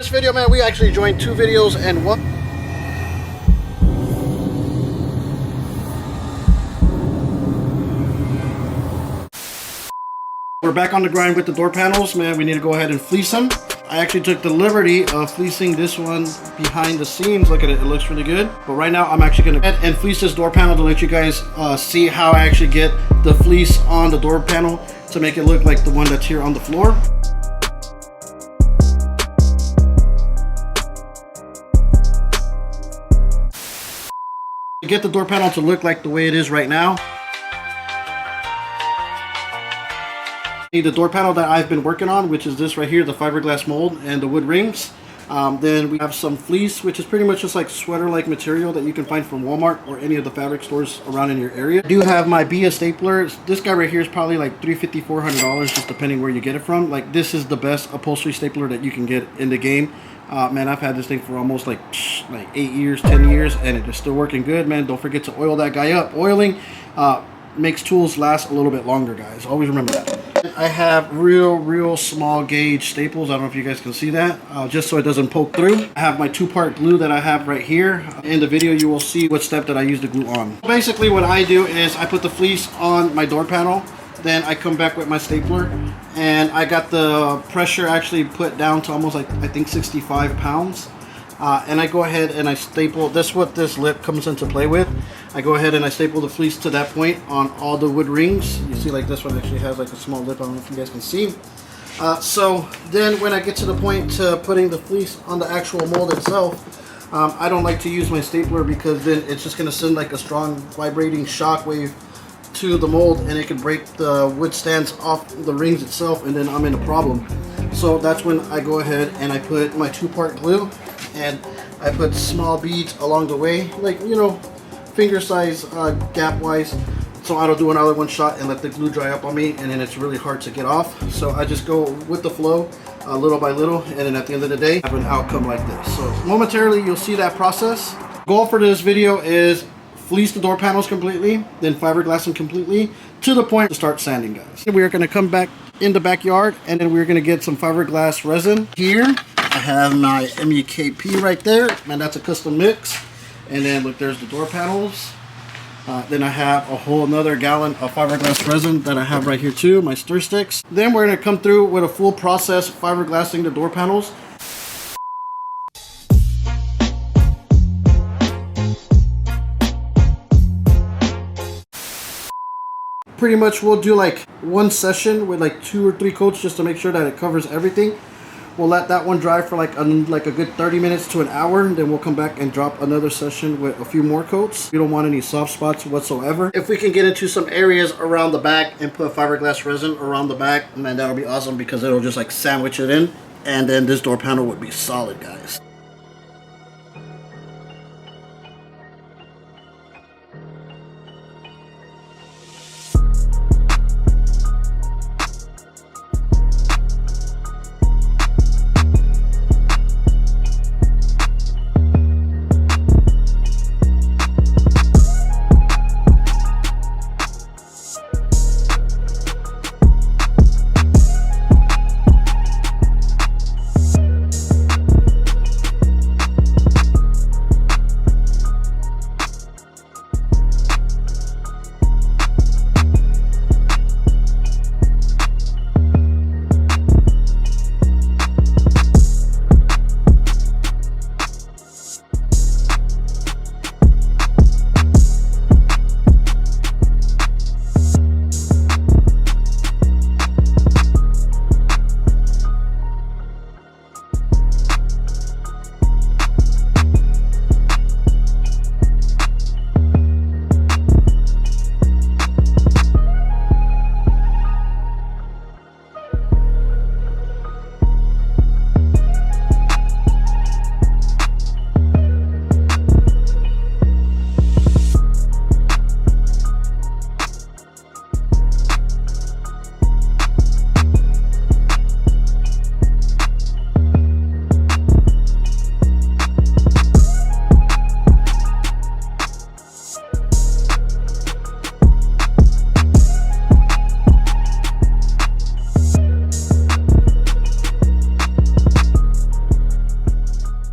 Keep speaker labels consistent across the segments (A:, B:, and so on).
A: This video, man, we actually joined two videos and one. We're back on the grind with the door panels, man. We need to go ahead and fleece them. I actually took the liberty of fleecing this one behind the scenes. Look at it, it looks really good. But right now I'm actually gonna and fleece this door panel to let you guys see how I actually get the fleece on the door panel to make it look like the one that's here on the floor. To get the door panel to look like the way it is right now, the door panel that I've been working on, which is this right here, the fiberglass mold and the wood rings. Then we have some fleece, which is pretty much just like sweater-like material that you can find from Walmart or any of the fabric stores around in your area. I do have my BIA stapler. This guy right here is probably like $350, $400, just depending where you get it from. Like, this is the best upholstery stapler that you can get in the game. Man, I've had this thing for almost like 8 years, 10 years, and it is still working good, man. Don't forget to oil that guy up. Oiling makes tools last a little bit longer, guys. Always remember that. I have real small gauge staples. I don't know if you guys can see that, just so it doesn't poke through. I have my 2-part glue that I have right here. In the video, you will see what step that I use the glue on. Basically, what I do is I put the fleece on my door panel. Then I come back with my stapler, and I got the pressure actually put down to almost like, I think, 65 pounds. And I go ahead and I staple. That's what this lip comes into play with. I go ahead and I staple the fleece to that point on all the wood rings. You see, like, this one actually has like a small lip. I don't know if you guys can see. So then when I get to the point to putting the fleece on the actual mold itself, I don't like to use my stapler because then it's just going to send like a strong vibrating shock wave to the mold, and it can break the wood stands off the rings itself, and then I'm in a problem. So that's when I go ahead and I put my 2-part glue, and I put small beads along the way, like, you know, finger size gap wise, so I don't do another one shot and let the glue dry up on me, and then it's really hard to get off. So I just go with the flow, little by little, and then at the end of the day I have an outcome like this. So momentarily you'll see that process. Goal for this video is fleece the door panels completely, then fiberglass them completely to the point to start sanding, guys. We are going to come back in the backyard, and then we're going to get some fiberglass resin. Here I have my MUKP right there, man, that's a custom mix. And then look, there's the door panels. Then I have a whole another gallon of fiberglass resin that I have right here too, my stir sticks. Then we're going to come through with a full process fiberglassing the door panels. Pretty much we'll do like one session with like 2 or 3 coats just to make sure that it covers everything. We'll let that one dry for like a good 30 minutes to an hour. Then we'll come back and drop another session with a few more coats. We don't want any soft spots whatsoever. If we can get into some areas around the back and put fiberglass resin around the back, man, that'll be awesome, because it'll just like sandwich it in, and then this door panel would be solid, guys.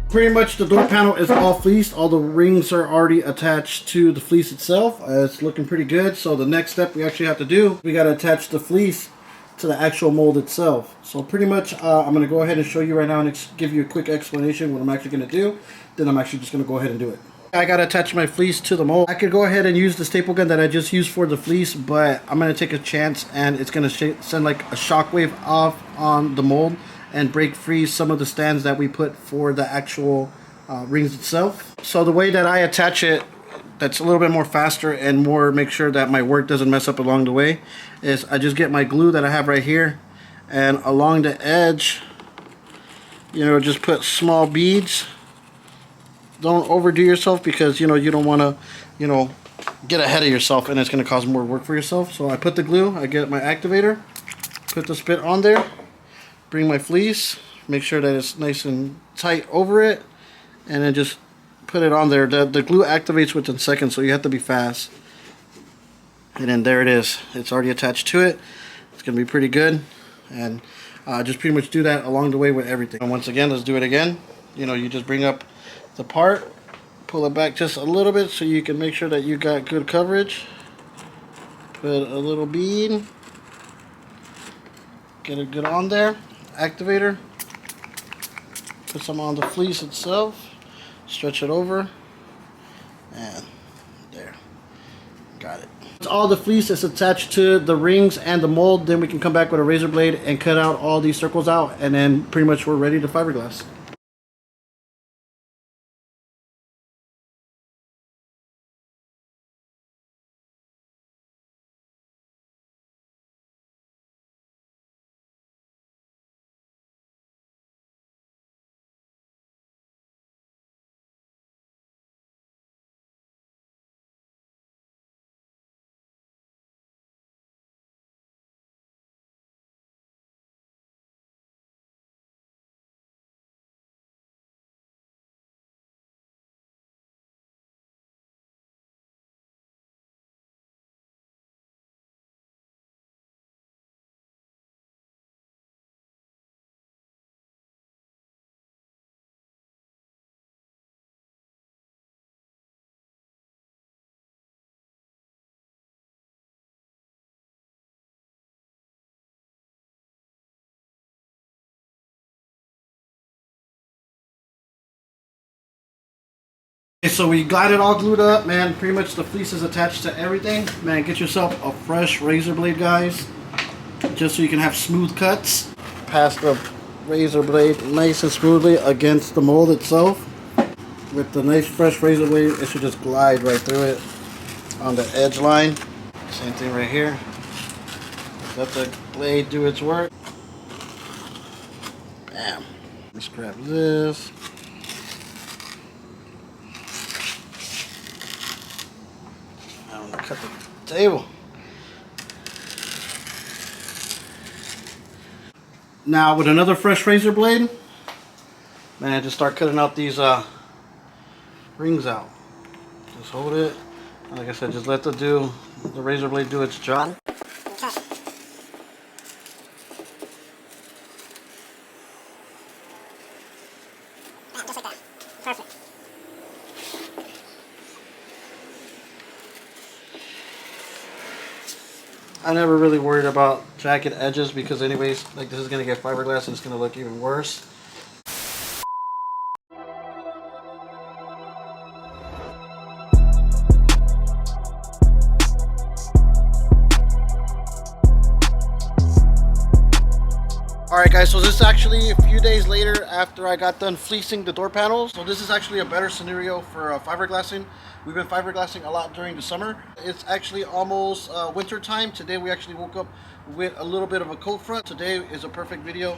A: Pretty much the door panel is all fleeced. All the rings are already attached to the fleece itself. It's looking pretty good. So the next step we actually have to do, we got to attach the fleece to the actual mold itself. So pretty much I'm going to go ahead and show you right now and give you a quick explanation what I'm actually going to do. Then I'm actually just going to go ahead and do it. I got to attach my fleece to the mold. I could go ahead and use the staple gun that I just used for the fleece, but I'm going to take a chance and it's going to send like a shockwave off on the mold and break free some of the stands that we put for the actual rings itself. So the way that I attach it, that's a little bit more faster and more make sure that my work doesn't mess up along the way, is I just get my glue that I have right here, and along the edge, you know, just put small beads. Don't overdo yourself because, you know, you don't want to, you know, get ahead of yourself and it's going to cause more work for yourself. So I put the glue, I get my activator, put the spit on there, bring my fleece, make sure that it's nice and tight over it, and then just put it on there. The glue activates within seconds, so you have to be fast. And then there it is. It's already attached to it. It's going to be pretty good. And just pretty much do that along the way with everything. And once again, let's do it again. You know, you just bring up the part, pull it back just a little bit so you can make sure that you got good coverage. Put a little bead. Get it good on there. Activator, put some on the fleece itself, stretch it over, and there, got it. All the fleece is attached to the rings and the mold. Then we can come back with a razor blade and cut out all these circles out, and then pretty much we're ready to fiberglass. Okay, so we got it all glued up, man. Pretty much the fleece is attached to everything. Man, get yourself a fresh razor blade, guys, just so you can have smooth cuts. Pass the razor blade nice and smoothly against the mold itself. With the nice fresh razor blade, it should just glide right through it on the edge line. Same thing right here. Let the blade do its work. Bam. Let's grab this. I'm gonna cut the table. Now with another fresh razor blade, man, just start cutting out these rings out. Just hold it. Like I said, just let the razor blade do its job.
B: Okay. Yeah, just like that. Perfect.
A: I never really worried about jagged edges because anyways, like this is going to get fiberglass and it's going to look even worse. Alright guys, so this is actually a few days later after I got done fleecing the door panels. So this is actually a better scenario for fiberglassing. We've been fiberglassing a lot during the summer. It's actually almost winter time. Today we actually woke up with a little bit of a cold front. Today is a perfect video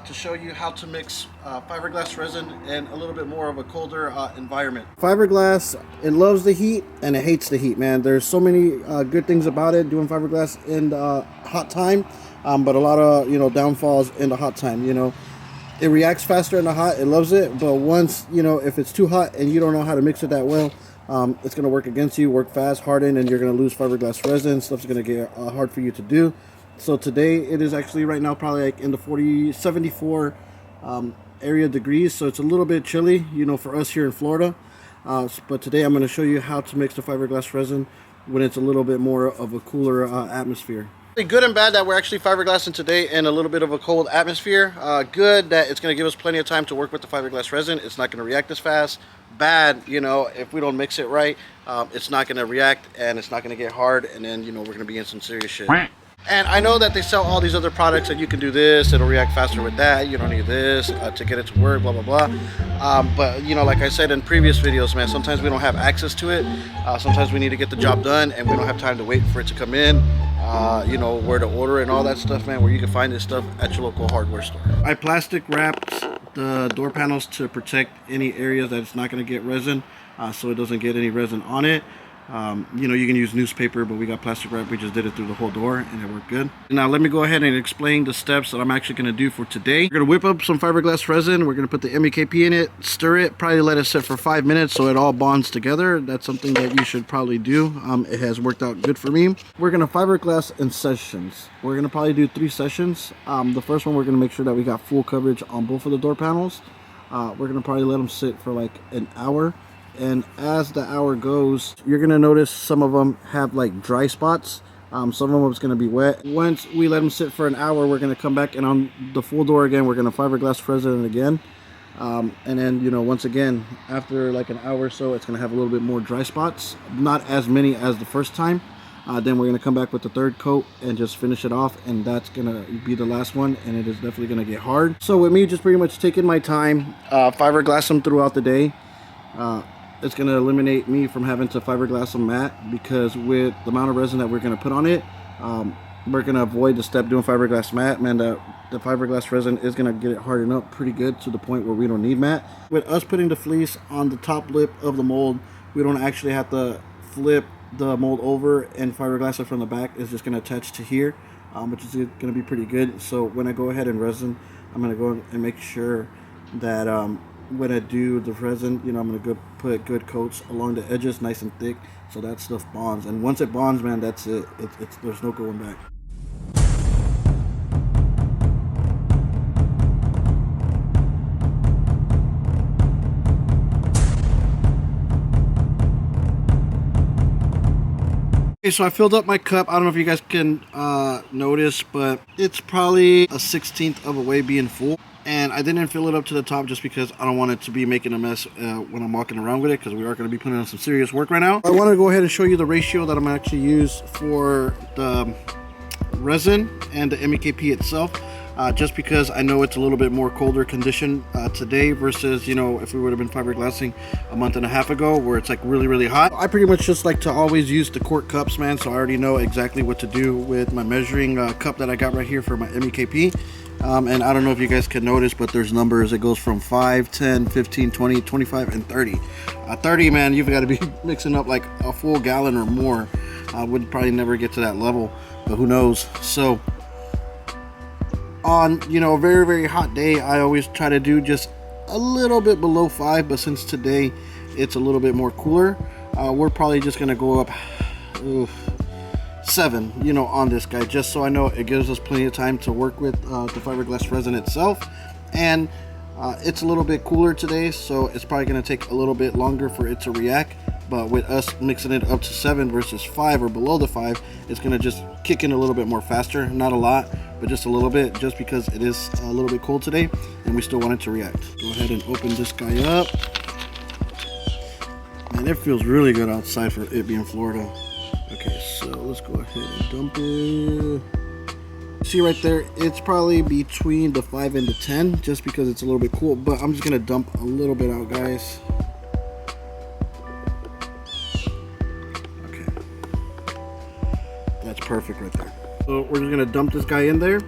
A: to show you how to mix fiberglass resin in a little bit more of a colder environment. Fiberglass, it loves the heat and it hates the heat, man. There's so many good things about it doing fiberglass in the hot time. But a lot of, downfalls in the hot time, It reacts faster in the hot, it loves it, but once, if it's too hot and you don't know how to mix it that well, it's going to work against you, work fast, harden, and you're going to lose fiberglass resin. Stuff's going to get hard for you to do. So today, it is actually right now probably like in the 74, area degrees, so it's a little bit chilly, you know, for us here in Florida. But today I'm going to show you how to mix the fiberglass resin when it's a little bit more of a cooler atmosphere. Good and bad that we're actually fiberglassing today in a little bit of a cold atmosphere. Good that it's going to give us plenty of time to work with the fiberglass resin. It's not going to react as fast. Bad, you know, if we don't mix it right, it's not going to react and it's not going to get hard, and then, you know, we're going to be in some serious shit. And I know that they sell all these other products that you can do this, it'll react faster with that, you don't need this to get it to work, blah, blah, blah. But, you know, like I said in previous videos, man, sometimes we don't have access to it. Sometimes we need to get the job done and we don't have time to wait for it to come in. You know, where to order and all that stuff, man, where you can find this stuff at your local hardware store. I plastic wrapped the door panels to protect any areas that it's not going to get resin, so it doesn't get any resin on it. You know, you can use newspaper, but we got plastic wrap. We just did it through the whole door and it worked good. Now let me go ahead and explain the steps that I'm actually going to do for today. We're going to whip up some fiberglass resin. We're going to put the MEKP in it, stir it, probably let it sit for 5 minutes so it all bonds together. That's something that you should probably do. It has worked out good for me. We're going to fiberglass in sessions. We're going to probably do 3 sessions. The first one, we're going to make sure that we got full coverage on both of the door panels. We're going to probably let them sit for like an hour. And as the hour goes, you're gonna notice some of them have like dry spots. Some of them is gonna be wet. Once we let them sit for an hour, we're gonna come back and on the full door again, we're gonna fiberglass resin it again. And then, you know, once again, after like an hour or so, it's gonna have a little bit more dry spots. Not as many as the first time. Then we're gonna come back with the 3rd coat and just finish it off, and that's gonna be the last one, and it is definitely gonna get hard. So with me just pretty much taking my time, fiberglass them throughout the day. It's going to eliminate me from having to fiberglass them matte, because with the amount of resin that we're going to put on it, we're going to avoid the step doing fiberglass matte. Man, the fiberglass resin is going to get it hardened up pretty good to the point where we don't need matte. With us putting the fleece on the top lip of the mold, we don't actually have to flip the mold over and fiberglass it from the back. It's just going to attach to here, which is going to be pretty good. So when I go ahead and resin, I'm going to go and make sure that when I do the resin, you know, I'm gonna put good coats along the edges, nice and thick, so that stuff bonds. And once it bonds, man, that's it. There's no going back. Okay, so I filled up my cup. I don't know if you guys can notice, but it's probably a 1/16 of a way being full. And I didn't fill it up to the top just because I don't want it to be making a mess when I'm walking around with it, because we are going to be putting on some serious work right now. I want to go ahead and show you the ratio that I'm actually use for the resin and the MEKP itself. Just because I know it's a little bit more colder condition today versus, you know, if we would have been fiberglassing a month and a half ago where it's like really, really hot. I pretty much just like to always use the quart cups, man, so I already know exactly what to do with my measuring cup that I got right here for my MEKP. And I don't know if you guys can notice, but there's numbers. It goes from 5, 10, 15, 20, 25, and 30. 30, man, you've got to be mixing up like a full gallon or more. I would probably never get to that level, but who knows. So on, you know, a very, very hot day, I always try to do just a little bit below 5, but since today it's a little bit more cooler, we're probably just gonna go up 7, you know, on this guy, just so I know it gives us plenty of time to work with the fiberglass resin itself. And it's a little bit cooler today, so it's probably going to take a little bit longer for it to react. But with us mixing it up to 7 versus 5 or below the 5, it's going to just kick in a little bit more faster. Not a lot, but just a little bit, just because it is a little bit cold today and we still want it to react. Go ahead and open this guy up. Man, it feels really good outside for it being Florida. Okay, so let's go ahead and dump it. See right there, it's probably between the 5 and the 10, just because it's a little bit cool, but I'm just gonna dump a little bit out, guys. Okay, that's perfect right there. So we're just gonna dump this guy in there,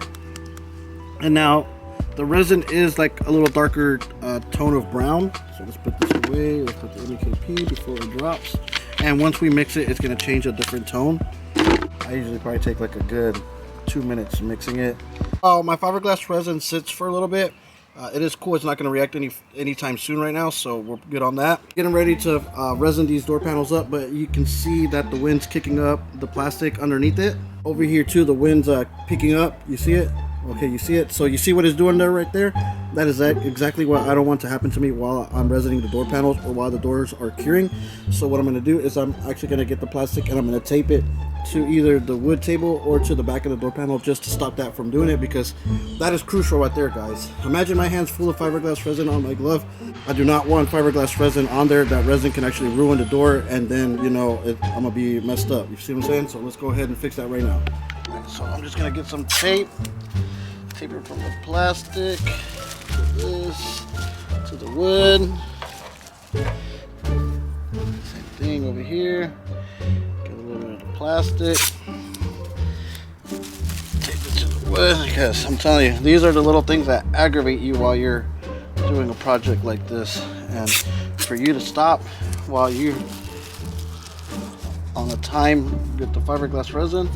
A: and now the resin is like a little darker tone of brown, so let's put this away. Let's put the MEKP before it drops. And once we mix it, it's going to change a different tone. I usually probably take like a good 2 minutes mixing it. Oh, my fiberglass resin sits for a little bit. It is cool. It's not going to react anytime soon right now, so we're good on that. Getting ready to resin these door panels up, but you can see that the wind's kicking up the plastic underneath it. Over here too, the wind's picking up. You see it? Okay, you see it? So you see what it's doing there right there? That is exactly what I don't want to happen to me while I'm resining the door panels or while the doors are curing. So what I'm going to do is I'm actually going to get the plastic and I'm going to tape it to either the wood table or to the back of the door panel just to stop that from doing it, because that is crucial right there, guys. Imagine my hands full of fiberglass resin on my glove. I do not want fiberglass resin on there. That resin can actually ruin the door, and then, you know, I'm going to be messed up. You see what I'm saying? So let's go ahead and fix that right now. So I'm just going to get some tape. Tape it from the plastic to this, to the wood. Same thing over here. Get a little bit of the plastic. Tape it to the wood, because I'm telling you, these are the little things that aggravate you while you're doing a project like this. And for you to stop while you're on the time with the fiberglass resin,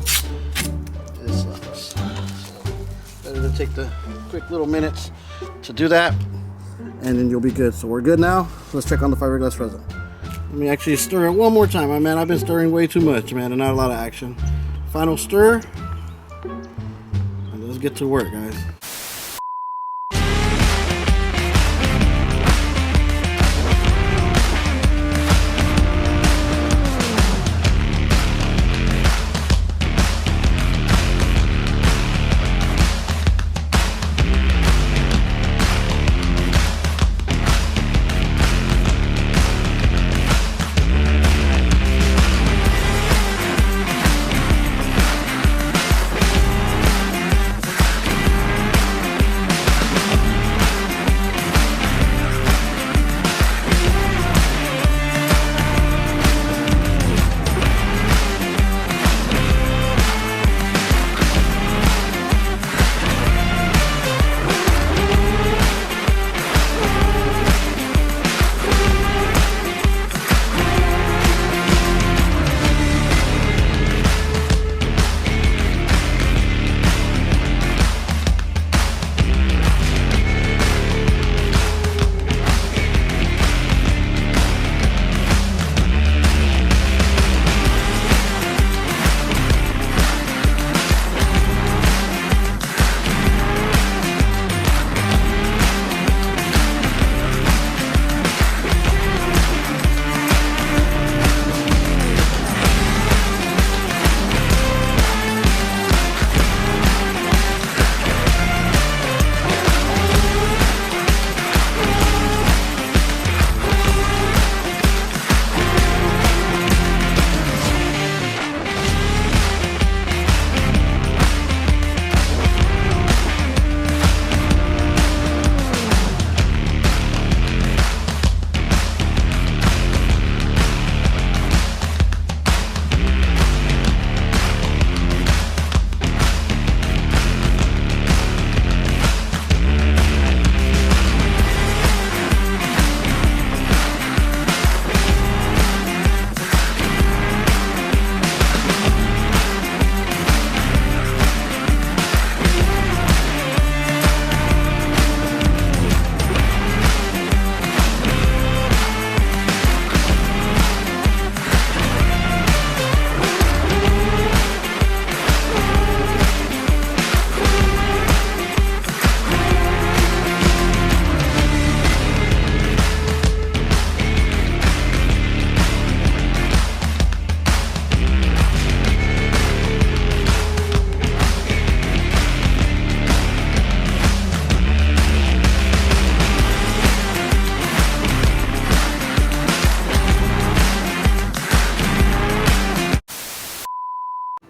A: it sucks. Better to take the quick little minutes to do that, and then you'll be good. So we're good now. Let's check on the fiberglass resin. Let me actually stir it one more time. Man, I've been stirring way too much, man, and not a lot of action. Final stir, and let's get to work, guys.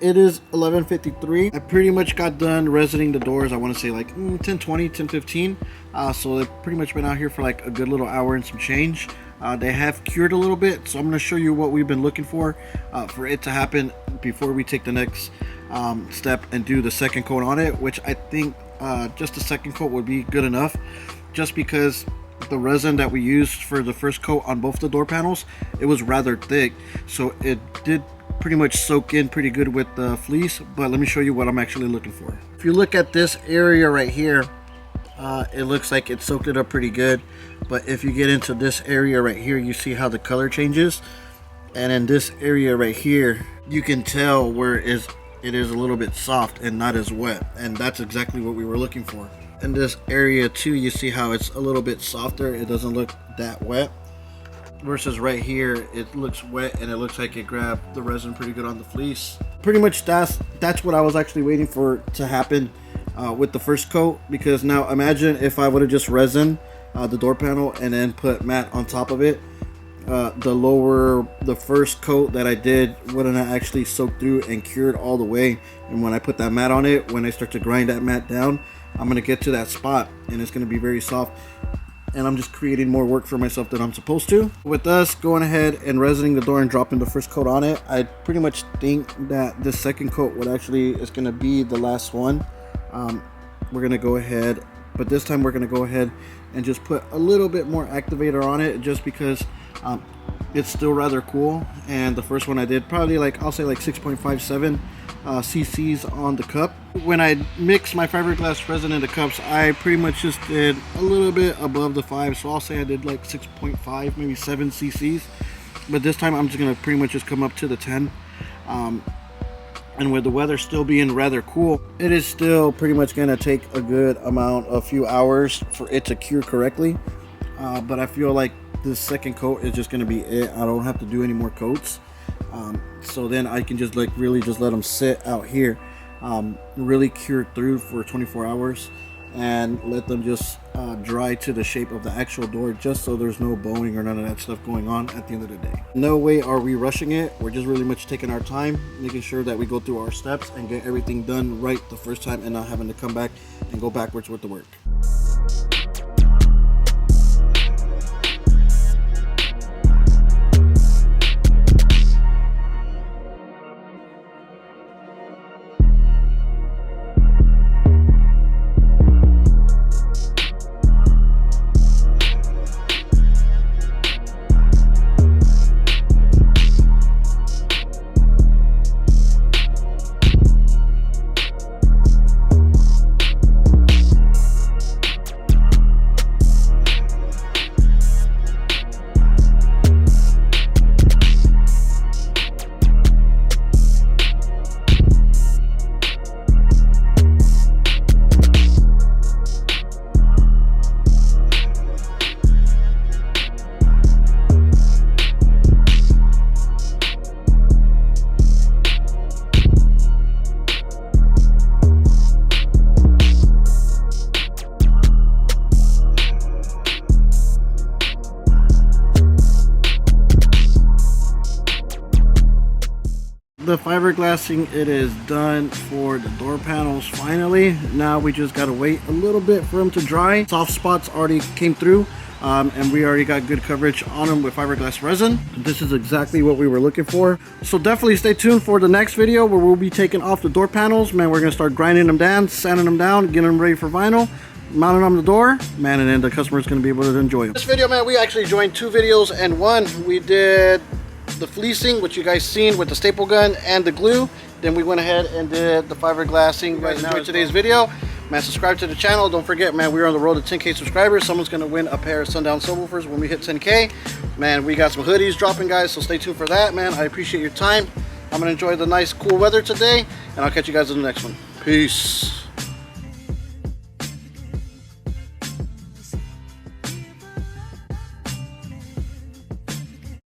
A: It is 11:53. I pretty much got done resining the doors. I want to say like 10:20, 10:15. So they've pretty much been out here for like a good little hour and some change. They have cured a little bit, so I'm going to show you what we've been looking for it to happen before we take the next step and do the second coat on it, which I think just the second coat would be good enough, just because the resin that we used for the first coat on both the door panels, it was rather thick, so it did pretty much soak in pretty good with the fleece. But let me show you what I'm actually looking for. If you look at this area right here, it looks like it soaked it up pretty good, but if you get into this area right here, you see how the color changes, and in this area right here, you can tell where it's it is a little bit soft and not as wet, and that's exactly what we were looking for. In this area too, you see how it's a little bit softer, it doesn't look that wet, versus right here it looks wet and it looks like it grabbed the resin pretty good on the fleece. Pretty much that's what I was actually waiting for to happen with the first coat, because now imagine if I would have just resin the door panel and then put matte on top of it. The first coat that I did wouldn't have actually soaked through and cured all the way, and when I put that matte on it, when I start to grind that matte down, I'm going to get to that spot and it's going to be very soft, and I'm just creating more work for myself than I'm supposed to. With us going ahead and resining the door and dropping the first coat on it, I pretty much think that this second coat would actually is going to be the last one. We're going to go ahead, but this time we're going to go ahead and just put a little bit more activator on it, just because it's still rather cool. And the first one I did probably like, I'll say like 6.57 cc's on the cup. When I mixed my fiberglass resin into cups, I pretty much just did a little bit above the 5, so I'll say I did like 6.5, maybe 7 cc's. But this time I'm just gonna pretty much just come up to the 10. And with the weather still being rather cool, it is still pretty much gonna take a few hours for it to cure correctly. But I feel like this second coat is just gonna be it. I don't have to do any more coats. So then I can just like really just let them sit out here, really cure through for 24 hours and let them just dry to the shape of the actual door, just so there's no bowing or none of that stuff going on at the end of the day. No way are we rushing it. We're just really much taking our time, making sure that we go through our steps and get everything done right the first time, and not having to come back and go backwards with the work. The fiberglassing, it is done for the door panels finally. Now we just gotta wait a little bit for them to dry. Soft spots already came through, and we already got good coverage on them with fiberglass resin. This is exactly what we were looking for. So definitely stay tuned for the next video where we'll be taking off the door panels. Man, we're gonna start grinding them down, sanding them down, getting them ready for vinyl, mounting on the door, man, and then the customer's gonna be able to enjoy them. This video, man, we actually joined 2 videos and one. We did the fleecing, which you guys seen with the staple gun and the glue. Then we went ahead and did the fiberglassing. You guys enjoyed today's video, man. Subscribe to the channel. Don't forget, man, we're on the road to 10K subscribers. Someone's gonna win a pair of Sundown subwoofers when we hit 10K. Man, we got some hoodies dropping, guys, so stay tuned for that, man. I appreciate your time. I'm gonna enjoy the nice cool weather today, and I'll catch you guys in the next one. Peace.